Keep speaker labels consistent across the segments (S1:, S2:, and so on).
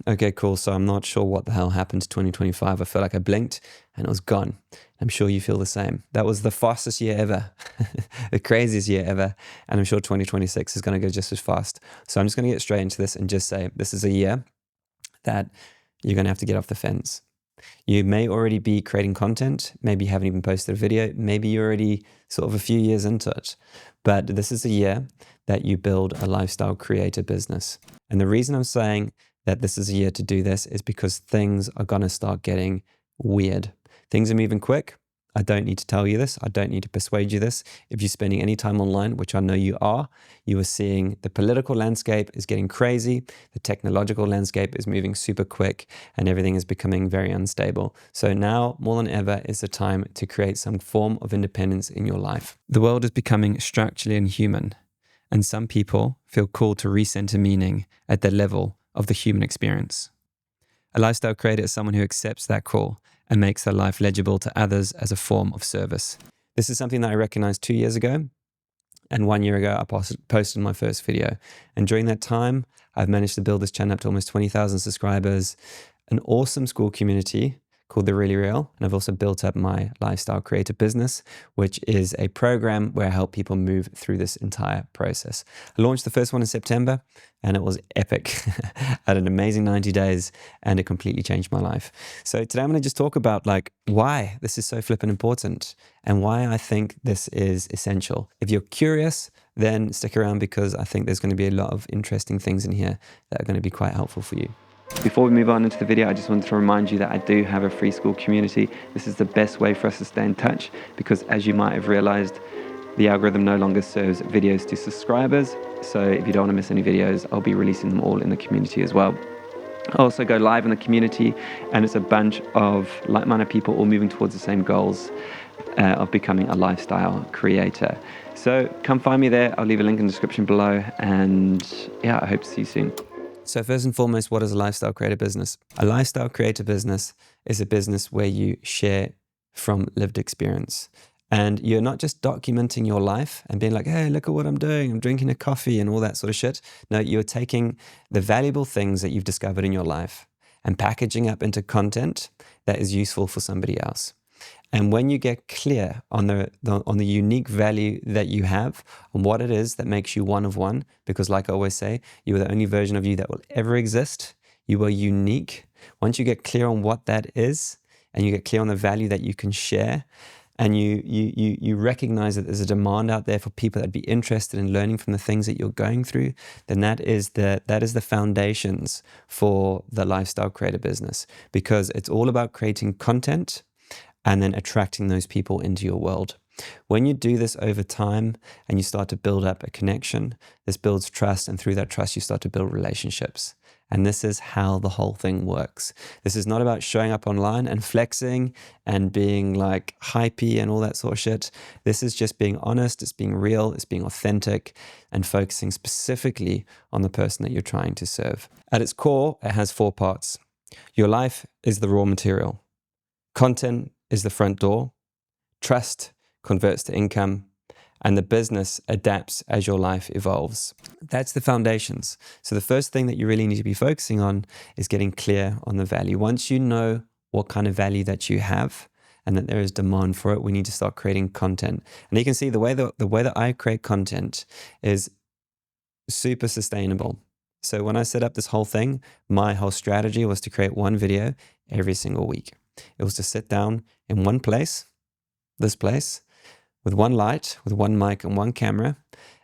S1: Okay, cool. So I'm not sure what the hell happened to 2025. I feel like I blinked and it was gone. I'm sure you feel the same. That was the fastest year ever, the craziest year ever. And I'm sure 2026 is going to go just as fast. So I'm just going to get straight into this and just say this is a year that you're going to have to get off the fence. You may already be creating content. Maybe you haven't even posted a video. Maybe you're already sort of a few years into it. But this is a year that you build a lifestyle creator business. And the reason I'm saying that this is a year to do this is because things are going to start getting weird. Things are moving quick. I don't need to tell you this. I don't need to persuade you this. If you're spending any time online, which I know you are seeing the political landscape is getting crazy. The technological landscape is moving super quick and everything is becoming very unstable. So now more than ever is the time to create some form of independence in your life. The world is becoming structurally inhuman, and some people feel called to recenter meaning at the level of the human experience. A lifestyle creator is someone who accepts that call and makes their life legible to others as a form of service. This is something that I recognized 2 years ago, and 1 year ago I posted my first video. And during that time, I've managed to build this channel up to almost 20,000 subscribers, an awesome school community called The Really Real. And I've also built up my lifestyle creator business, which is a program where I help people move through this entire process. I launched the first one in September and it was epic. I had an amazing 90 days and it completely changed my life. So today I'm going to just talk about why this is so flippin' important and why I think this is essential. If you're curious, then stick around because I think there's going to be a lot of interesting things in here that are going to be quite helpful for you. Before we move on into the video, I just wanted to remind you that I do have a free school community. This is the best way for us to stay in touch because, as you might have realized, the algorithm no longer serves videos to subscribers. So if you don't want to miss any videos, I'll be releasing them all in the community as well. I also go live in the community and it's a bunch of like-minded people all moving towards the same goals of becoming a lifestyle creator. So come find me there. I'll leave a link in the description below and yeah, I hope to see you soon. So first and foremost, what is a lifestyle creator business? A lifestyle creator business is a business where you share from lived experience. And you're not just documenting your life and being like, hey, look at what I'm doing. I'm drinking a coffee and all that sort of shit. No, you're taking the valuable things that you've discovered in your life and packaging up into content that is useful for somebody else. And when you get clear on the unique value that you have, on what it is that makes you one of one, because like I always say, you are the only version of you that will ever exist. You are unique. Once you get clear on what that is, and you get clear on the value that you can share, and you recognize that there's a demand out there for people that'd be interested in learning from the things that you're going through, then that is the foundations for the lifestyle creator business, because it's all about creating content and then attracting those people into your world. When you do this over time and you start to build up a connection, this builds trust, and through that trust you start to build relationships. And this is how the whole thing works. This is not about showing up online and flexing and being like hypey and all that sort of shit. This is just being honest, it's being real, it's being authentic, and focusing specifically on the person that you're trying to serve. At its core, it has 4 parts. Your life is the raw material. Content is the front door. Trust converts to income, and the business adapts as your life evolves. That's the foundations. So the first thing that you really need to be focusing on is getting clear on the value. Once you know what kind of value that you have and that there is demand for it, we need to start creating content. And you can see the way that I create content is super sustainable. So when I set up this whole thing, my whole strategy was to create one video every single week. It was to sit down in one place, this place, with one light, with one mic and one camera,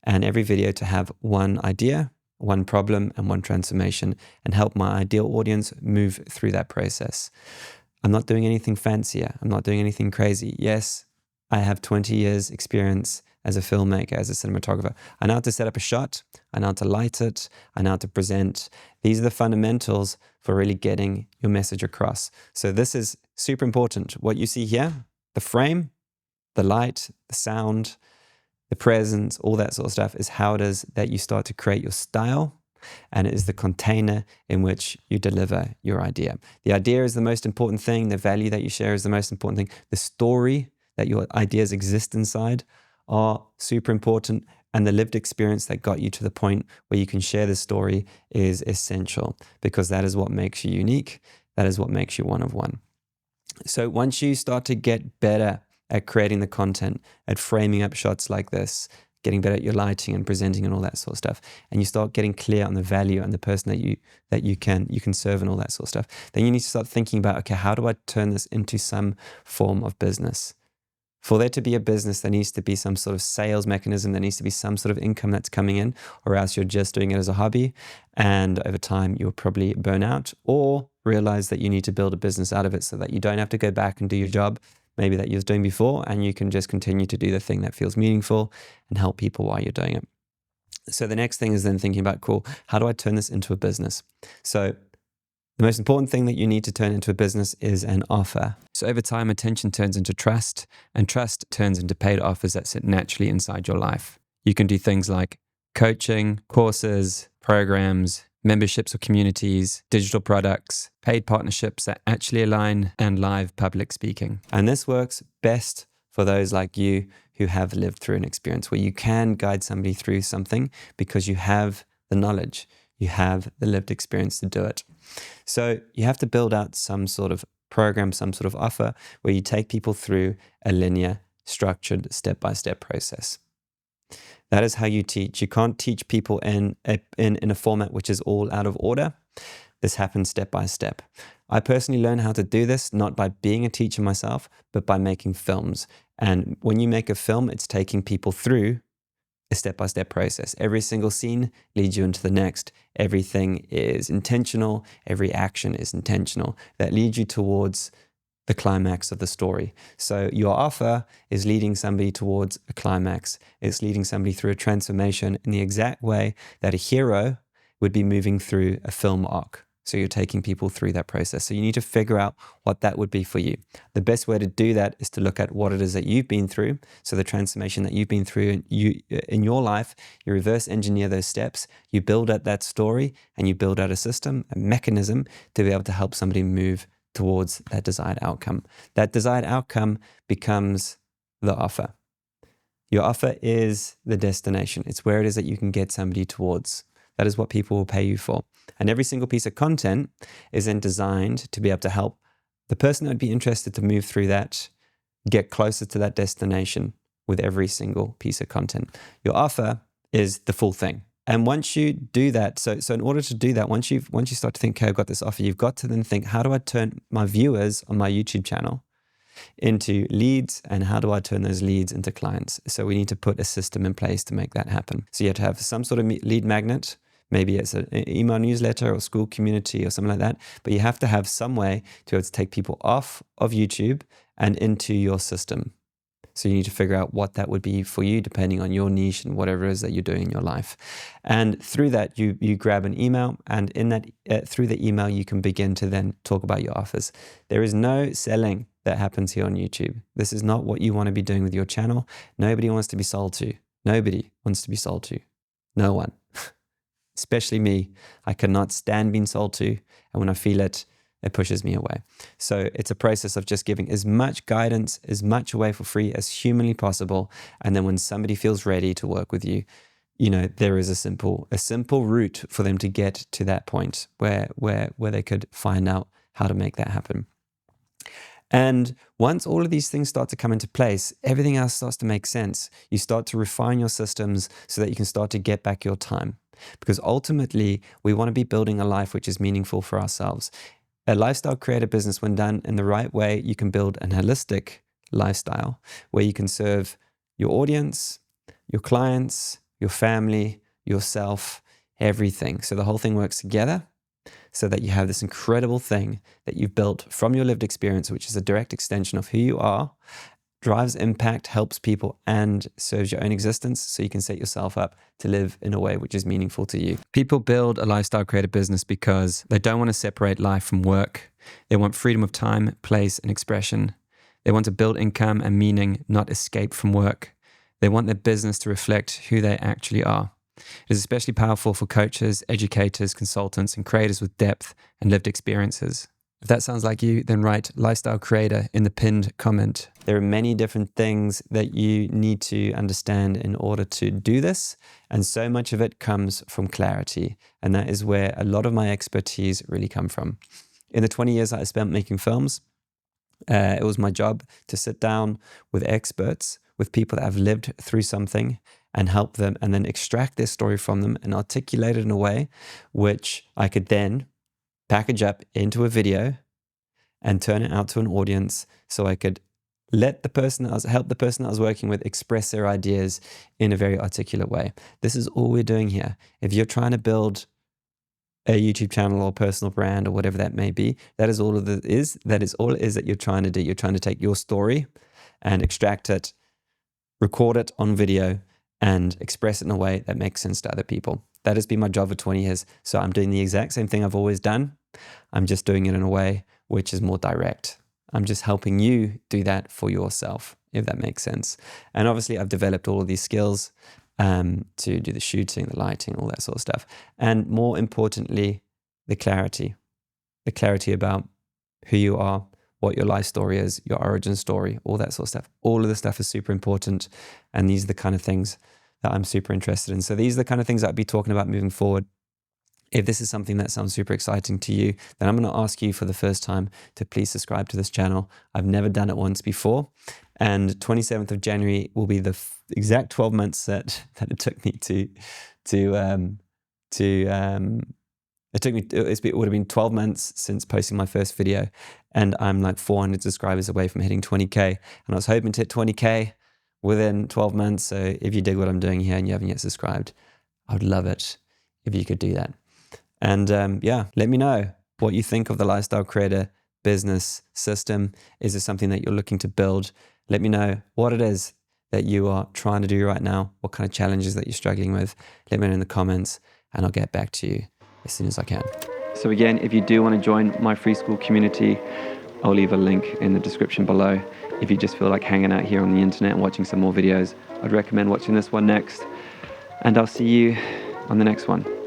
S1: and every video to have one idea, one problem, and one transformation, and help my ideal audience move through that process. I'm not doing anything fancier. I'm not doing anything crazy. Yes, I have 20 years experience as a filmmaker, as a cinematographer. I know how to set up a shot. I know how to light it. I know how to present. These are the fundamentals for really getting your message across. So this is super important. What you see here, the frame, the light, the sound, the presence, all that sort of stuff is how it is that you start to create your style, and it is the container in which you deliver your idea. The idea is the most important thing. The value that you share is the most important thing. The story that your ideas exist inside are super important. And the lived experience that got you to the point where you can share the story is essential, because that is what makes you unique. That is what makes you one of one. So once you start to get better at creating the content, at framing up shots like this, getting better at your lighting and presenting and all that sort of stuff, and you start getting clear on the value and the person that you can serve and all that sort of stuff, then you need to start thinking about, okay, how do I turn this into some form of business? For there to be a business, there needs to be some sort of sales mechanism. There needs to be some sort of income that's coming in, or else you're just doing it as a hobby. And over time, you'll probably burn out or realize that you need to build a business out of it so that you don't have to go back and do your job, maybe that you was doing before, and you can just continue to do the thing that feels meaningful and help people while you're doing it. So the next thing is then thinking about, cool, how do I turn this into a business? So the most important thing that you need to turn into a business is an offer. So over time, attention turns into trust, and trust turns into paid offers that sit naturally inside your life. You can do things like coaching, courses, programs, memberships or communities, digital products, paid partnerships that actually align, and live public speaking. And this works best for those like you who have lived through an experience where you can guide somebody through something because you have the knowledge. You have the lived experience to do it. So you have to build out some sort of program, some sort of offer where you take people through a linear, structured, step-by-step process. That is how you teach. You can't teach people in a format which is all out of order. This happens step by step. I personally learned how to do this not by being a teacher myself, but by making films. And when you make a film, it's taking people through a step-by-step process. Every single scene leads you into the next. Everything is intentional. Every action is intentional. That leads you towards the climax of the story. So your offer is leading somebody towards a climax. It's leading somebody through a transformation in the exact way that a hero would be moving through a film arc. So you're taking people through that process. So you need to figure out what that would be for you. The best way to do that is to look at what it is that you've been through. So the transformation that you've been through in your life, you reverse engineer those steps, you build out that story, and you build out a system, a mechanism to be able to help somebody move towards that desired outcome. That desired outcome becomes the offer. Your offer is the destination. It's where it is that you can get somebody towards. That is what people will pay you for. And every single piece of content is then designed to be able to help the person that would be interested to move through that, get closer to that destination with every single piece of content. Your offer is the full thing. And once you do that, so in order to do that, once you start to think, okay, I've got this offer, you've got to then think, how do I turn my viewers on my YouTube channel into leads, and how do I turn those leads into clients? So we need to put a system in place to make that happen. So you have to have some sort of lead magnet. Maybe it's an email newsletter or school community or something like that. But you have to have some way to be able to take people off of YouTube and into your system. So you need to figure out what that would be for you, depending on your niche and whatever it is that you're doing in your life. And through that, you grab an email, and in that through the email, you can begin to then talk about your offers. There is no selling that happens here on YouTube. This is not what you want to be doing with your channel. Nobody wants to be sold to. Nobody wants to be sold to. No one. Especially me. I cannot stand being sold to, and when I feel it, it pushes me away. So it's a process of just giving as much guidance, as much away for free as humanly possible. And then when somebody feels ready to work with you, there is a simple route for them to get to that point where they could find out how to make that happen. And once all of these things start to come into place, everything else starts to make sense. You start to refine your systems so that you can start to get back your time. Because ultimately, we want to be building a life which is meaningful for ourselves. A lifestyle creator business, when done in the right way, you can build an holistic lifestyle where you can serve your audience, your clients, your family, yourself, everything. So the whole thing works together so that you have this incredible thing that you've built from your lived experience, which is a direct extension of who you are, drives impact, helps people, and serves your own existence so you can set yourself up to live in a way which is meaningful to you. People build a lifestyle creator business because they don't want to separate life from work. They want freedom of time, place, and expression. They want to build income and meaning, not escape from work. They want their business to reflect who they actually are. It is especially powerful for coaches, educators, consultants, and creators with depth and lived experiences. If that sounds like you, then write lifestyle creator in the pinned comment. There are many different things that you need to understand in order to do this. And so much of it comes from clarity. And that is where a lot of my expertise really come from. In the 20 years that I spent making films, it was my job to sit down with experts, with people that have lived through something, and help them and then extract their story from them and articulate it in a way which I could then package up into a video and turn it out to an audience so I could help the person that I was working with express their ideas in a very articulate way. This is all we're doing here. If you're trying to build a YouTube channel or personal brand or whatever that may be, that is all it is that you're trying to do. You're trying to take your story and extract it, record it on video, and express it in a way that makes sense to other people. That has been my job for 20 years. So I'm doing the exact same thing I've always done. I'm just doing it in a way which is more direct. I'm just helping you do that for yourself, if that makes sense. And obviously I've developed all of these skills to do the shooting, the lighting, all that sort of stuff. And more importantly, the clarity about who you are, what your life story is, your origin story, all that sort of stuff. All of this stuff is super important. And these are the kind of things that I'm super interested in. So these are the kind of things that I'll be talking about moving forward. If this is something that sounds super exciting to you, then I'm going to ask you for the first time to please subscribe to this channel. I've never done it once before. And 27th of January will be the exact 12 months that it took me it would have been 12 months since posting my first video, and I'm like 400 subscribers away from hitting 20K. And I was hoping to hit 20K within 12 months. So if you dig what I'm doing here and you haven't yet subscribed, I would love it if you could do that. And let me know what you think of the Lifestyle Creator business system. Is this something that you're looking to build? Let me know what it is that you are trying to do right now, what kind of challenges that you're struggling with. Let me know in the comments and I'll get back to you as soon as I can. So again, if you do want to join my free school community, I'll leave a link in the description below. If you just feel like hanging out here on the internet and watching some more videos, I'd recommend watching this one next. And I'll see you on the next one.